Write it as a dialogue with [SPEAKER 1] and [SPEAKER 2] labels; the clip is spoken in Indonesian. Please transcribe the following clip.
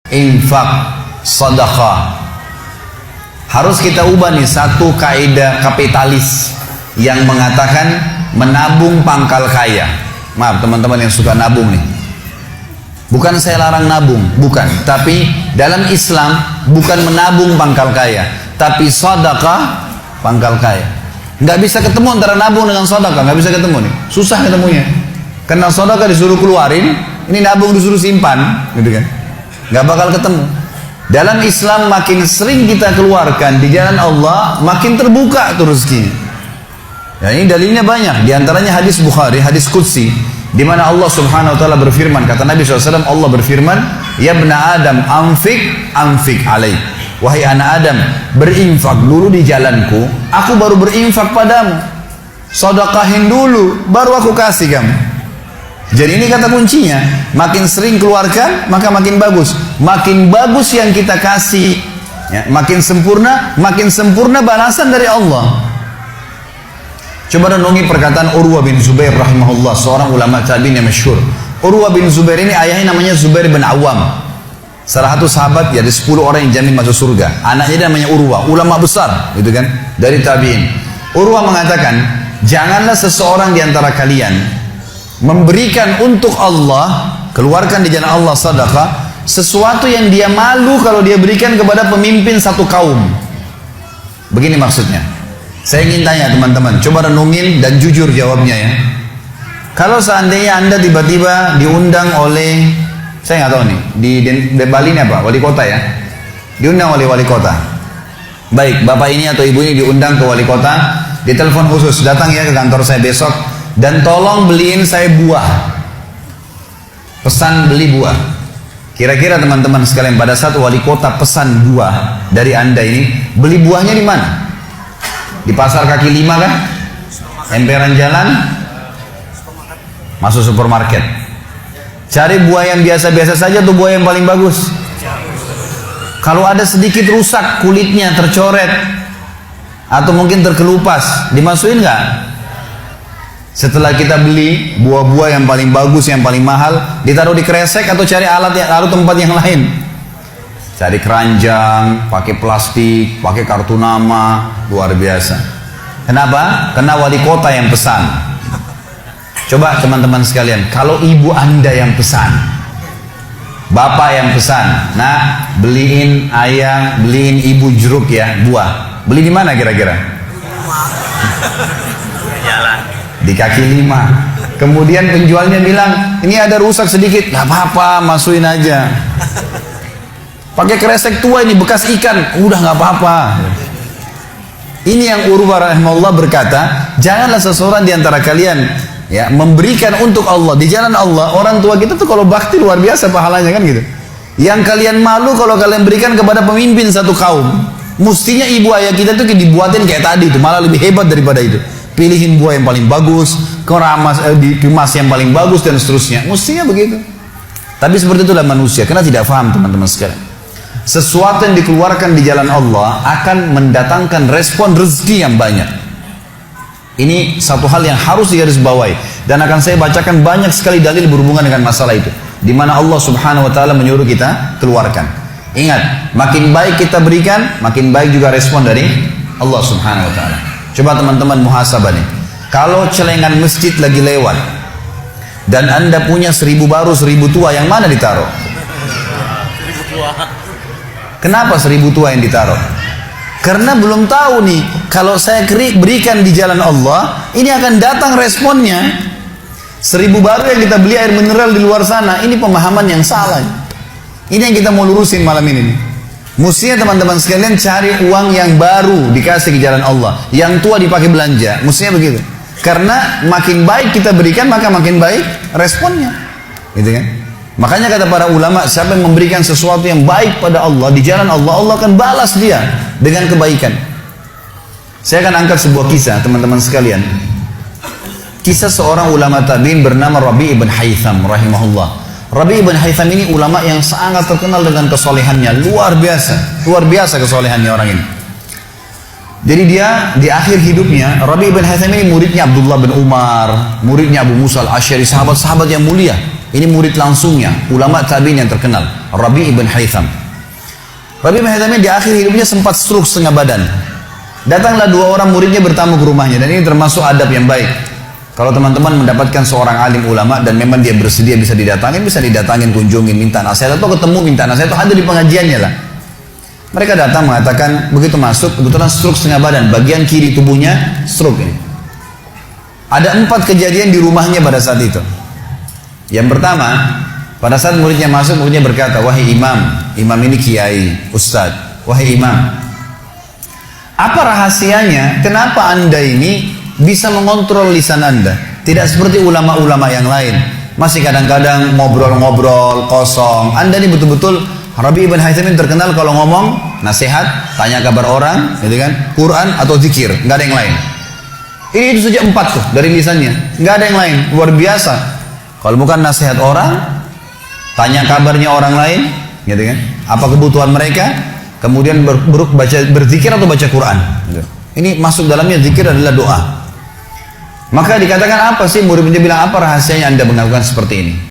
[SPEAKER 1] Infak, sedekah. Harus kita ubah nih satu kaidah kapitalis yang mengatakan menabung pangkal kaya. Maaf teman-teman yang suka nabung nih. Bukan saya larang nabung, bukan. Tapi dalam Islam bukan menabung pangkal kaya, tapi sedekah pangkal kaya. Nggak bisa ketemu antara nabung dengan sedekah, nggak bisa ketemu nih. Susah ketemunya. Karena sedekah disuruh keluarin, ini nabung disuruh simpan, gitu kan? Nggak bakal ketemu. Dalam Islam makin sering kita keluarkan di jalan Allah, makin terbuka tuh rezekinya. Ya, ini dalilnya banyak. Di antaranya hadis Bukhari, hadis Qudsi, di mana Allah Subhanahu wa taala berfirman, kata Nabi SAW, Allah berfirman, "Ya bna Adam, anfik alaik." Wahai anak Adam, berinfak dulu di jalanku, aku baru berinfak padamu. Sedekahin dulu, baru aku kasih kamu. Jadi ini kata kuncinya, makin sering keluarkan maka makin bagus. Makin bagus yang kita kasih, ya, makin sempurna balasan dari Allah. Coba renungi perkataan Urwah bin Zubair rahimahullah, seorang ulama tabi'in yang masyhur. Urwah bin Zubair ini ayahnya namanya Zubair bin Awam, salah satu sahabat ya, ada 10 orang yang jamin masuk surga. Anaknya namanya Urwah, ulama besar gitu kan, dari tabi'in. Urwah mengatakan, janganlah seseorang di antara kalian memberikan untuk Allah, keluarkan di jalan Allah sedekah, sesuatu yang dia malu kalau dia berikan kepada pemimpin satu kaum. Begini maksudnya. Saya ingin tanya teman-teman, coba renungin dan jujur jawabnya ya. Kalau seandainya Anda tiba-tiba diundang oleh, saya nggak tahu nih, di Bali ini apa? Wali kota ya? Diundang oleh wali kota. Baik, bapak ini atau ibu ini diundang ke wali kota, ditelepon khusus, datang ya ke kantor saya besok, dan tolong beliin saya buah. Pesan beli buah. Kira-kira teman-teman sekalian, pada saat wali kota pesan buah dari Anda ini, beli buahnya di mana? Di pasar kaki 5 kan? Emperan jalan? Masuk supermarket. Cari buah yang biasa-biasa saja atau buah yang paling bagus? Kalau ada sedikit rusak kulitnya, tercoret, atau mungkin terkelupas, dimasukin nggak? Setelah kita beli buah-buah yang paling bagus, yang paling mahal, ditaruh di kresek atau cari alat yang lalu tempat yang lain? Cari keranjang, pakai plastik, pakai kartu nama, luar biasa. Kenapa? Karena wali kota yang pesan. Coba teman-teman sekalian, kalau ibu Anda yang pesan, bapak yang pesan, nah beliin ayah, beliin ibu jeruk ya, buah. Beli di mana kira-kira? Di kaki 5. Kemudian penjualnya bilang, ini ada rusak sedikit, nggak apa-apa, masukin aja. Pakai kresek tua ini bekas ikan, udah nggak apa-apa. Ini yang Urwah rahimahullah berkata, janganlah seseorang di antara kalian ya memberikan untuk Allah di jalan Allah. Orang tua kita tuh kalau bakti luar biasa pahalanya kan gitu. Yang kalian malu kalau kalian berikan kepada pemimpin satu kaum. Mestinya ibu ayah kita tuh dibuatin kayak tadi itu, malah lebih hebat daripada itu. Pilihin buah yang paling bagus, dikemas yang paling bagus dan seterusnya. Mestinya begitu. Tapi seperti itulah manusia, karena tidak paham teman-teman sekalian. Sesuatu yang dikeluarkan di jalan Allah akan mendatangkan respon rezeki yang banyak. Ini satu hal yang harus digarisbawahi, dan akan saya bacakan banyak sekali dalil berhubungan dengan masalah itu, di mana Allah Subhanahu wa taala menyuruh kita keluarkan. Ingat, makin baik kita berikan, makin baik juga respon dari Allah Subhanahu wa taala. Coba teman-teman muhasabah nih. Kalau celengan masjid lagi lewat dan Anda punya 1000 baru 1000 tua, yang mana ditaruh? 1000 tua. Kenapa 1000 tua yang ditaruh? Karena belum tahu nih, kalau saya berikan di jalan Allah, ini akan datang responnya. 1000 baru yang kita beli air mineral di luar sana, ini pemahaman yang salah. Ini yang kita mau lurusin malam ini nih. Mestinya teman-teman sekalian cari uang yang baru dikasih ke jalan Allah, yang tua dipakai belanja. Mestinya begitu. Karena makin baik kita berikan, maka makin baik responnya. Gitu kan? Makanya kata para ulama, siapa yang memberikan sesuatu yang baik pada Allah di jalan Allah, Allah akan balas dia dengan kebaikan. Saya akan angkat sebuah kisah teman-teman sekalian. Kisah seorang ulama tabi'in bernama Rabi' ibn Haytham rahimahullah. Rabi' ibn Haytham ini ulama yang sangat terkenal dengan kesolehannya, luar biasa kesolehannya orang ini. Jadi dia di akhir hidupnya, Rabi' ibn Haytham ini muridnya Abdullah bin Umar, muridnya Abu Musa al-Asy'ari, sahabat-sahabat yang mulia. Ini murid langsungnya, ulama tabi'in yang terkenal, Rabi' ibn Haytham. Rabi' ibn Haytham ini di akhir hidupnya sempat stroke setengah badan. Datanglah 2 orang muridnya bertamu ke rumahnya, dan ini termasuk adab yang baik. Kalau teman-teman mendapatkan seorang alim ulama dan memang dia bersedia bisa didatangin, kunjungin, minta nasihat, atau ketemu minta nasihat, atau ada di pengajiannya lah. Mereka datang mengatakan, begitu masuk, kebetulan stroke setengah badan, bagian kiri tubuhnya stroke ini. Ada 4 kejadian di rumahnya pada saat itu. Yang pertama, pada saat muridnya masuk, muridnya berkata, wahai imam, imam ini kiai, ustadz, wahai imam, apa rahasianya, kenapa anda ini bisa mengontrol lisan anda? Tidak seperti ulama-ulama yang lain, masih kadang-kadang ngobrol-ngobrol kosong. Anda ini betul-betul, Rabi' ibn Haytham terkenal kalau ngomong nasihat, tanya kabar orang, gitu kan, Quran atau zikir, nggak ada yang lain. Ini itu saja 4 tuh dari lisannya, nggak ada yang lain, luar biasa. Kalau bukan nasihat orang, tanya kabarnya orang lain, gitu kan, apa kebutuhan mereka, kemudian berzikir atau baca Quran. Gitu. Ini masuk dalamnya, zikir adalah doa. Maka dikatakan apa sih, murid-muridnya bilang, apa rahasianya anda melakukan seperti ini?